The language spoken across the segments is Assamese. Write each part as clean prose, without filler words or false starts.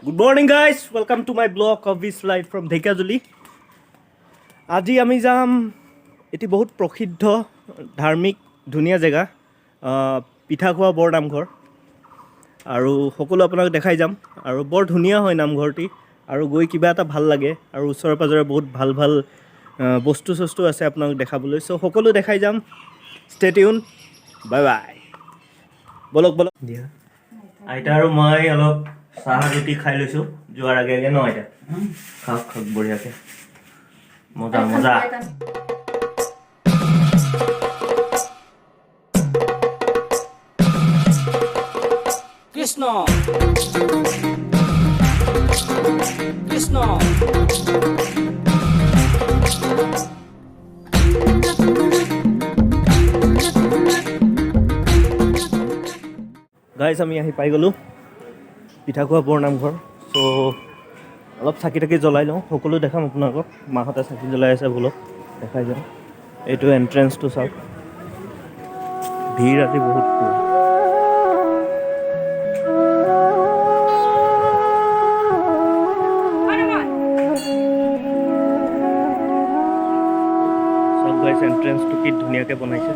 Good morning guys, welcome to my blog of this life from Dhekazuli. আজি আমি যাম এটি বহুত প্ৰসিদ্ধ ধাৰ্মিক ধুনীয়া জেগা পিঠাখোৱা বৰ নামঘৰ আৰু সকলো আপোনাক দেখাই যাম আৰু বৰ ধুনীয়া হয় নামঘৰটি আৰু গৈ কিবা এটা ভাল লাগে আৰু ওচৰে পাজৰে বহুত ভাল ভাল বস্তু আছে আপোনাক দেখাবলৈ সো সকলো দেখাই যাম ষ্টে টিউন বাই বাই বলক দিয়া আইতা আৰু মই অলপ চাহ ৰুটি খাই লৈছো যোৱাৰ আগে ন আইতা খাওক বঢ়িয়াকে মজা কৃষ্ণ কৃষ্ণ গাইজ আমি আহি পাই গ'লোঁ পিঠাখোৱা বৰ নামঘৰ চ' অলপ চাকি তাকি জ্বলাই লওঁ সকলো দেখাম আপোনালোকক মাহঁতে চাকি জ্বলাই আছে বলক দেখাই যাওঁ এইটো এণ্ট্ৰেঞ্চটো চাওক ভিৰ আজি বহুত চাওক গাইজ এণ্ট্ৰেঞ্চটো কি ধুনীয়াকৈ বনাইছে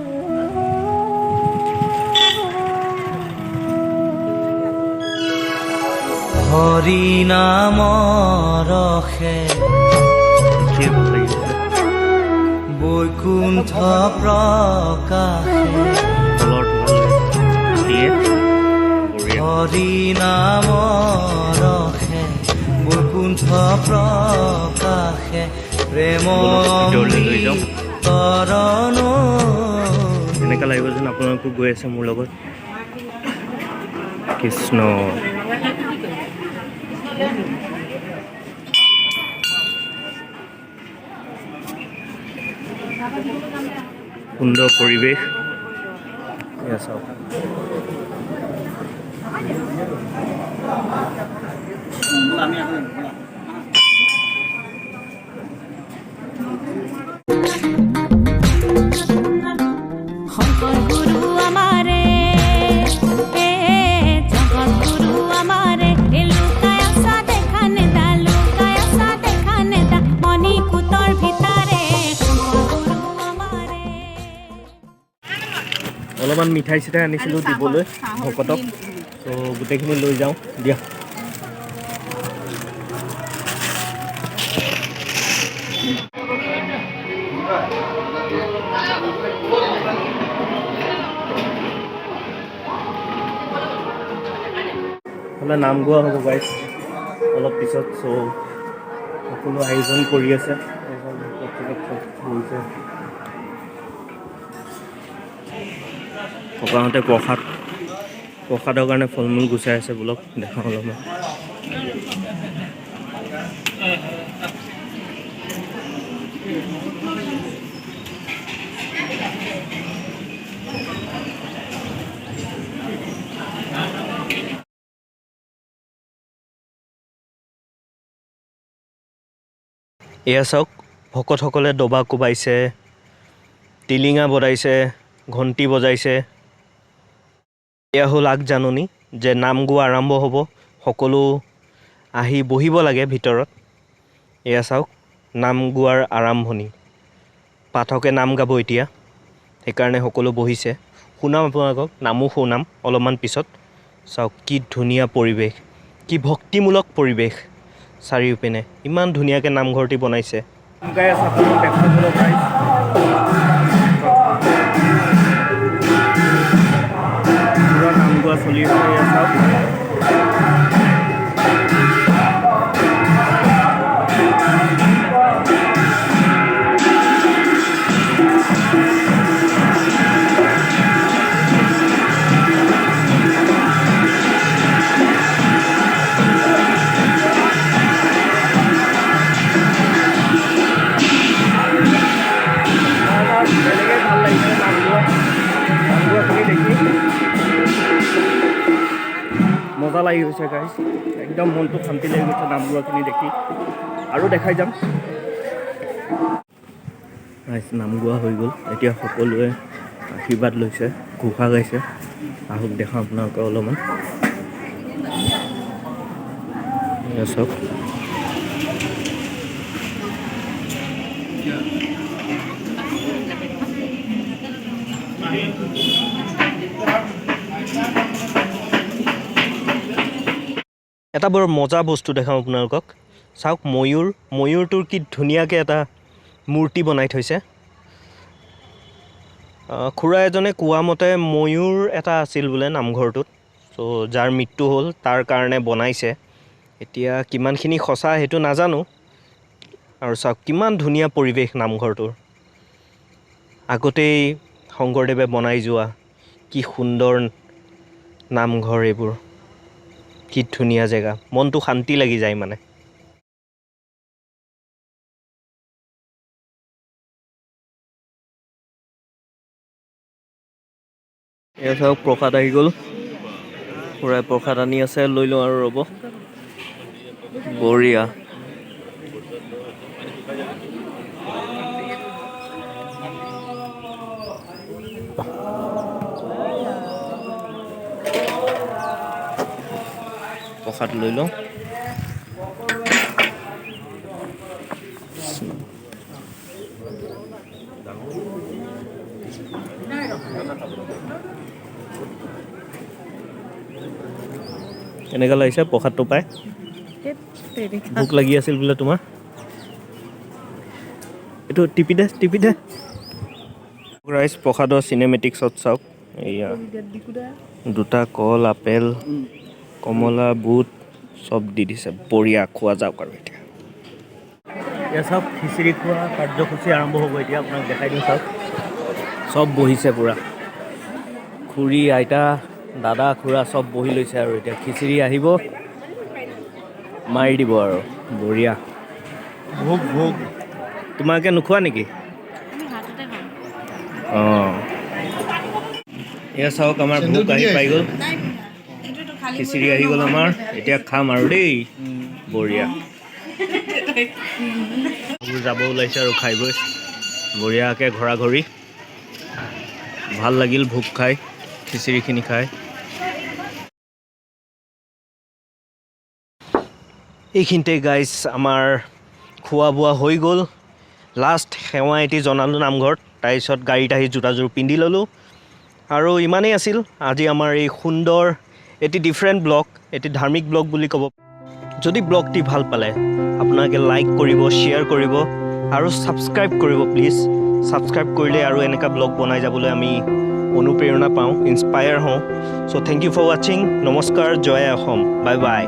হৰি নাম ৰখে বৈকুণ্ঠ প্ৰকাশে হৰি নাম ৰখে বৈকুণ্ঠ প্ৰকাশে প্ৰেম তৰণ এনেকুৱা লাগিব যেন আপোনালোকো গৈ আছে মোৰ লগত কৃষ্ণ সুন্দৰ পৰিৱেশ চাওক অলপমান মিঠাই চিঠাই আনিছিলোঁ দিবলৈ ভকতক ত' গোটেইখিনি লৈ যাওঁ দিয়া হ'লে নাম গোৱা হ'ব গাইজ অলপ পিছত চ' সকলো আয়োজন কৰি আছে ককাহঁতে প্ৰসাদৰ কাৰণে ফল মূল গুচাই আছে বোলক দেখাওঁ অলপমান এয়া চাওক ভকতসকলে দবা কোবাইছে টিলিঙা বজাইছে ঘণ্টি বজাইছে এয়া হ'ল আগজাননী যে নাম গোৱা আৰম্ভ হ'ব সকলো আহি বহিব লাগে ভিতৰত এয়া চাওক নাম গোৱাৰ আৰম্ভণি পাঠকে নাম গাব এতিয়া সেইকাৰণে সকলো বহিছে শুনাম আপোনালোকক নামো শুনাম অলপমান পিছত চাওক কি ধুনীয়া পৰিৱেশ কি ভক্তিমূলক পৰিৱেশ চাৰিওপিনে ইমান ধুনীয়াকৈ নামঘৰটি বনাইছে নাম গোৱা চলি আছে চাওক মজা লাগি গৈছে গাইজ একদম মনটো শান্তি লাগি গৈছে নাম গোৱাখিনি দেখি আৰু দেখাই যাম নাম গোৱা হৈ গ'ল এতিয়া সকলোৱে আশীৰ্বাদ লৈছে ঘোষা গাইছে আহক দেখাওঁ আপোনালোকে অলপমান এয়া চাওক এটা বৰ মজা বস্তু দেখাওঁ আপোনালোকক চাওক ময়ূৰটোৰ কি ধুনীয়াকৈ এটা মূৰ্তি বনাই থৈছে খুৰা এজনে কোৱা মতে ময়ূৰ এটা আছিল বোলে নামঘৰটোত চ' যাৰ মৃত্যু হ'ল তাৰ কাৰণে বনাইছে এতিয়া কিমানখিনি সঁচা সেইটো নাজানো আৰু চাওক কিমান ধুনীয়া পৰিৱেশ নামঘৰটোৰ আগতেই শংকৰদেৱে বনাই যোৱা কি সুন্দৰ নামঘৰ এইবোৰ কি ধুনীয়া জেগা মনটো শান্তি লাগি যায় মানে এয়া চাওক প্ৰসাদ আহি গ'ল খুৰাই প্ৰসাদ আনি আছে লৈ লওঁ আৰু ৰ'ব বঢ়িয়া প্ৰসাদ লৈ লওঁ কেনেকুৱা লাগিছে প্ৰসাদটো পাই ভোক লাগি আছিল বোলে তোমাৰ এইটো টিপি দে ৰাইজ প্ৰসাদৰ চিনেমেটিক শ্বট চাওক এয়া দুটা কল আপেল কমলা বুট চব দি দিছে বঢ়িয়া খোৱা যাওক আৰু এতিয়া চাওক খিচিৰি খোৱা কাৰ্যসূচী আৰম্ভ হ'ব এতিয়া আপোনাক দেখাই দিওঁ চাওক চব বহিছে পূৰা খুৰী আইতা দাদা খুৰা চব বহি লৈছে আৰু এতিয়া খিচিৰি আহিব মাৰি দিব আৰু বঢ়িয়া ভোগ তোমালোকে নোখোৱা নেকি অঁ এয়া চাওক আমাৰ ভোগ আহি পাই গ'ল খিচিৰি আহি গ'ল আমাৰ এতিয়া খাম আৰু দেই বঢ়িয়া যাব ওলাইছে আৰু খাই বৈ বঢ়িয়াকৈ ঘৰা ঘৰি ভাল লাগিল ভোগ খাই খিচিৰিখিনি খাই এইখিনিতে গাইজ আমাৰ খোৱা বোৱা হৈ গ'ল লাষ্ট সেৱা এটি জনালোঁ নামঘৰত তাৰপিছত গাড়ীত আহি জোতাযোৰ পিন্ধি ল'লোঁ আৰু ইমানেই আছিল আজি আমাৰ এই সুন্দৰ এটি ডিফাৰেণ্ট ব্লগ এটি ধাৰ্মিক ব্লগ বুলি ক'ব যদি ব্লগটি ভাল পালে আপোনালোকে লাইক কৰিব শ্বেয়াৰ কৰিব আৰু ছাবস্ক্ৰাইব কৰিব প্লিজ ছাবস্ক্ৰাইব কৰিলে আৰু এনেকুৱা ব্লগ বনাই যাবলৈ আমি অনুপ্ৰেৰণা পাওঁ ইনস্পায়াৰ হওঁ চ' থেংক ইউ ফৰ ৱাচিং নমস্কাৰ জয় অসম বাই বাই